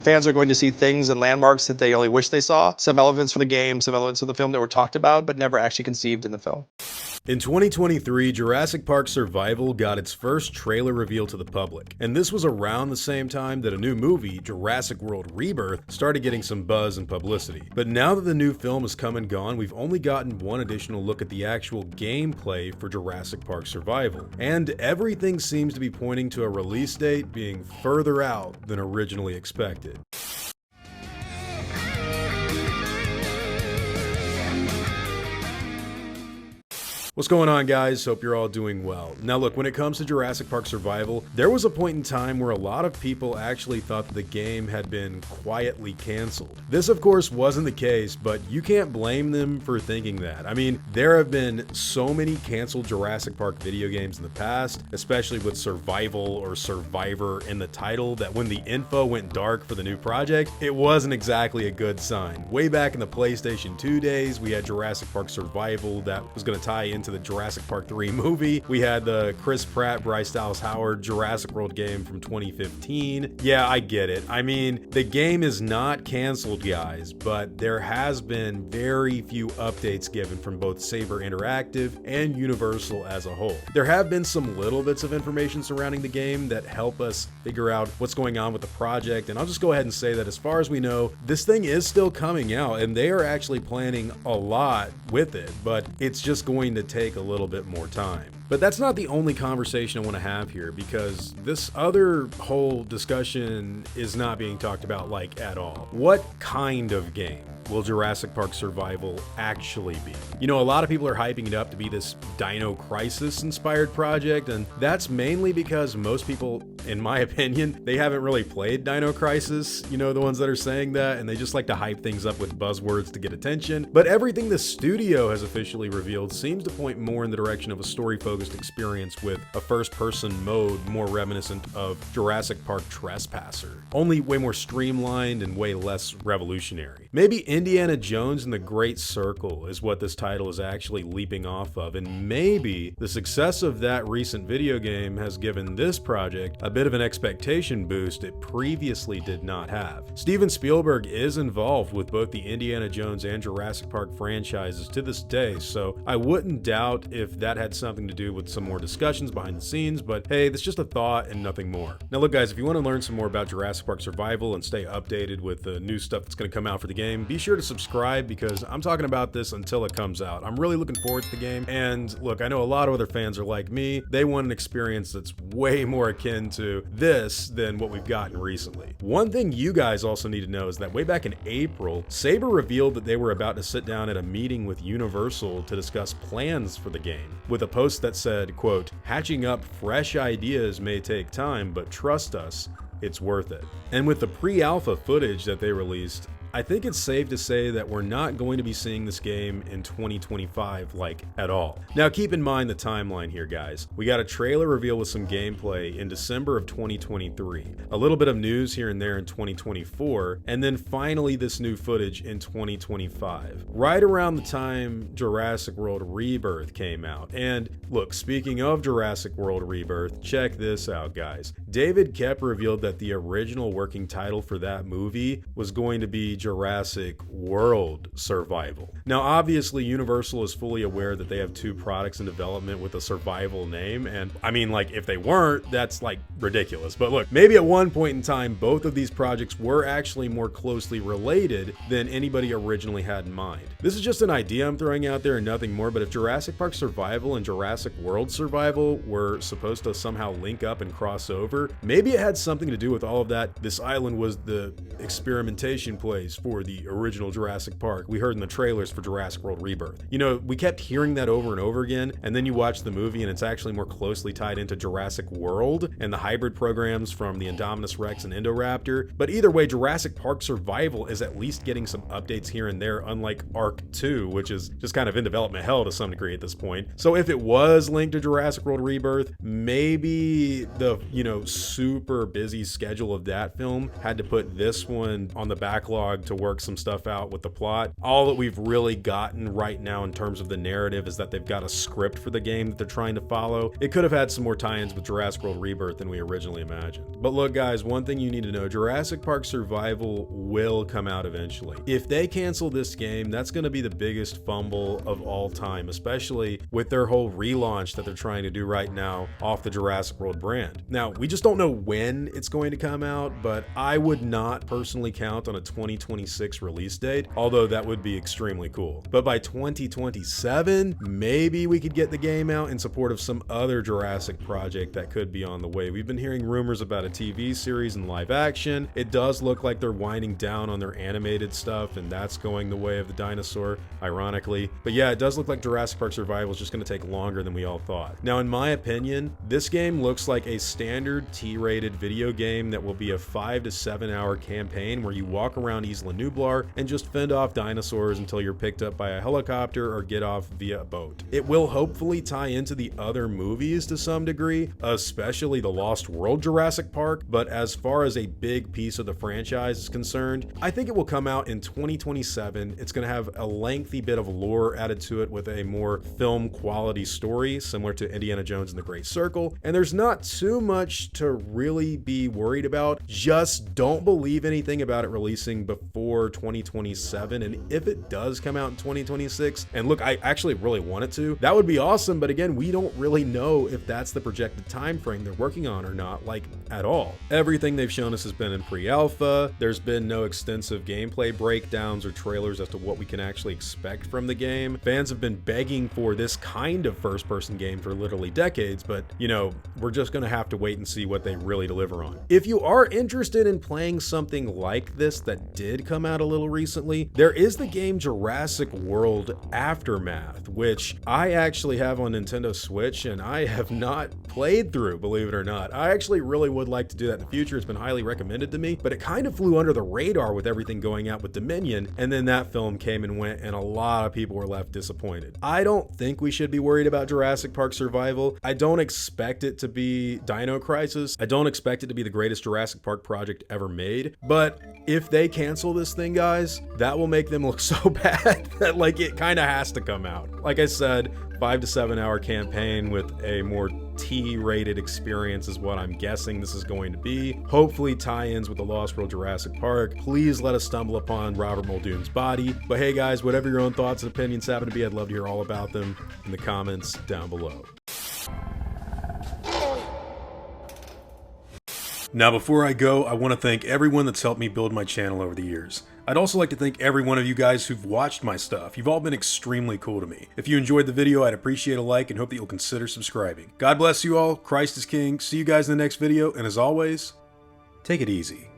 Fans are going to see things and landmarks that they only wish they saw. Some elements from the game, some elements of the film that were talked about, but never actually conceived in the film. In 2023, Jurassic Park Survival got its first trailer reveal to the public, and this was around the same time that a new movie, Jurassic World Rebirth, started getting some buzz and publicity. But now that the new film has come and gone, we've only gotten one additional look at the actual gameplay for Jurassic Park Survival, and everything seems to be pointing to a release date being further out than originally expected. What's going on, guys? Hope you're all doing well. Now look, when it comes to Jurassic Park Survival, there was a point in time where a lot of people actually thought that the game had been quietly canceled. This of course wasn't the case, but you can't blame them for thinking that. I mean, there have been so many canceled Jurassic Park video games in the past, especially with Survival or Survivor in the title, that when the info went dark for the new project, it wasn't exactly a good sign. Way back in the PlayStation 2 days, we had Jurassic Park Survival that was going to tie into the Jurassic Park 3 movie. We had the Chris Pratt, Bryce Dallas Howard Jurassic World game from 2015. Yeah, I get it. I mean, the game is not canceled, guys, but there has been very few updates given from both Saber Interactive and Universal as a whole. There have been some little bits of information surrounding the game that help us figure out what's going on with the project, and I'll just go ahead and say that as far as we know, this thing is still coming out, and they are actually planning a lot with it, but it's just going to take a little bit more time. But that's not the only conversation I want to have here, because this other whole discussion is not being talked about like at all. What kind of game will Jurassic Park Survival actually be? You know, a lot of people are hyping it up to be this Dino Crisis inspired project, and that's mainly because most people, in my opinion, they haven't really played Dino Crisis, you know, the ones that are saying that, and they just like to hype things up with buzzwords to get attention. But everything the studio has officially revealed seems to point more in the direction of a story-focused experience with a first-person mode more reminiscent of Jurassic Park Trespasser, only way more streamlined and way less revolutionary. Maybe Indiana Jones and the Great Circle is what this title is actually leaping off of, and maybe the success of that recent video game has given this project a bit of an expectation boost it previously did not have. Steven Spielberg is involved with both the Indiana Jones and Jurassic Park franchises to this day, so I wouldn't doubt if that had something to do with some more discussions behind the scenes, but hey, that's just a thought and nothing more. Now look, guys, if you want to learn some more about Jurassic Park Survival and stay updated with the new stuff that's going to come out for the game, be sure to subscribe, because I'm talking about this until it comes out. I'm really looking forward to the game, and look, I know a lot of other fans are like me. They want an experience that's way more akin to this than what we've gotten recently. One thing you guys also need to know is that way back in April, Saber revealed that they were about to sit down at a meeting with Universal to discuss plans for the game, with a post that said, quote, "Hatching up fresh ideas may take time, but trust us, it's worth it." And with the pre-alpha footage that they released, I think it's safe to say that we're not going to be seeing this game in 2025 like at all. Now keep in mind the timeline here, guys. We got a trailer reveal with some gameplay in December of 2023, a little bit of news here and there in 2024, and then finally this new footage in 2025, right around the time Jurassic World Rebirth came out. And look, speaking of Jurassic World Rebirth, check this out, guys. David Koepp revealed that the original working title for that movie was going to be Jurassic World Survival. Now, obviously, Universal is fully aware that they have two products in development with a survival name, and I mean, like, if they weren't, that's like ridiculous. But look, maybe at one point in time, both of these projects were actually more closely related than anybody originally had in mind. This is just an idea I'm throwing out there and nothing more, but if Jurassic Park Survival and Jurassic World Survival were supposed to somehow link up and cross over, maybe it had something to do with all of that. This island was the experimentation place for the original Jurassic Park we heard in the trailers for Jurassic World Rebirth. You know, we kept hearing that over and over again, and then you watch the movie and it's actually more closely tied into Jurassic World and the hybrid programs from the Indominus Rex and Indoraptor. But either way, Jurassic Park Survival is at least getting some updates here and there, unlike Ark 2, which is just kind of in development hell to some degree at this point. So if it was linked to Jurassic World Rebirth, maybe the, you know, super busy schedule of that film had to put this one on the backlog dialogue to work some stuff out with the plot. All that we've really gotten right now in terms of the narrative is that they've got a script for the game that they're trying to follow. It could have had some more tie-ins with Jurassic World Rebirth than we originally imagined. But look guys, one thing you need to know, Jurassic Park Survival will come out eventually. If they cancel this game, that's going to be the biggest fumble of all time, especially with their whole relaunch that they're trying to do right now off the Jurassic World brand. Now, we just don't know when it's going to come out, but I would not personally count on a 2026 release date, although that would be extremely cool. But by 2027, maybe we could get the game out in support of some other Jurassic project that could be on the way. We've been hearing rumors about a TV series and live action. It does look like they're winding down on their animated stuff, and that's going the way of the dinosaur, ironically. But yeah, it does look like Jurassic Park Survival is just going to take longer than we all thought. Now, in my opinion, this game looks like a standard T-rated video game that will be a 5 to 7 hour campaign where you walk around Isla Nublar and just fend off dinosaurs until you're picked up by a helicopter or get off via a boat. It will hopefully tie into the other movies to some degree, especially the Lost World Jurassic Park, but as far as a big piece of the franchise is concerned, I think it will come out in 2027. It's going to have a lengthy bit of lore added to it with a more film quality story, similar to Indiana Jones and the Great Circle, and there's not too much to really be worried about. Just don't believe anything about it releasing before 2027, and if it does come out in 2026, and look, I actually really want it to, that would be awesome, but again, we don't really know if that's the projected time frame they're working on or not, like at all. Everything they've shown us has been in pre-alpha. There's been no extensive gameplay breakdowns or trailers as to what we can actually expect from the game. Fans have been begging for this kind of first-person game for literally decades, but you know, we're just gonna have to wait and see what they really deliver on. If you are interested in playing something like this that did come out a little recently, there is the game Jurassic World Aftermath, which I actually have on Nintendo Switch and I have not played through, believe it or not. I actually really would like to do that in the future. It's been highly recommended to me, but it kind of flew under the radar with everything going out with Dominion, and then that film came and went and a lot of people were left disappointed. I don't think we should be worried about Jurassic Park Survival. I don't expect it to be Dino Crisis. I don't expect it to be the greatest Jurassic Park project ever made, but if they cancel this thing, guys, that will make them look so bad that like it kind of has to come out. Like I said, 5 to 7 hour campaign with a more T-rated experience is what I'm guessing this is going to be. Hopefully tie-ins with the Lost World Jurassic Park. Please let us stumble upon Robert Muldoon's body. But hey guys, whatever your own thoughts and opinions happen to be, I'd love to hear all about them in the comments down below. Now before I go, I want to thank everyone that's helped me build my channel over the years. I'd also like to thank every one of you guys who've watched my stuff. You've all been extremely cool to me. If you enjoyed the video, I'd appreciate a like and hope that you'll consider subscribing. God bless you all. Christ is King. See you guys in the next video, and as always, take it easy.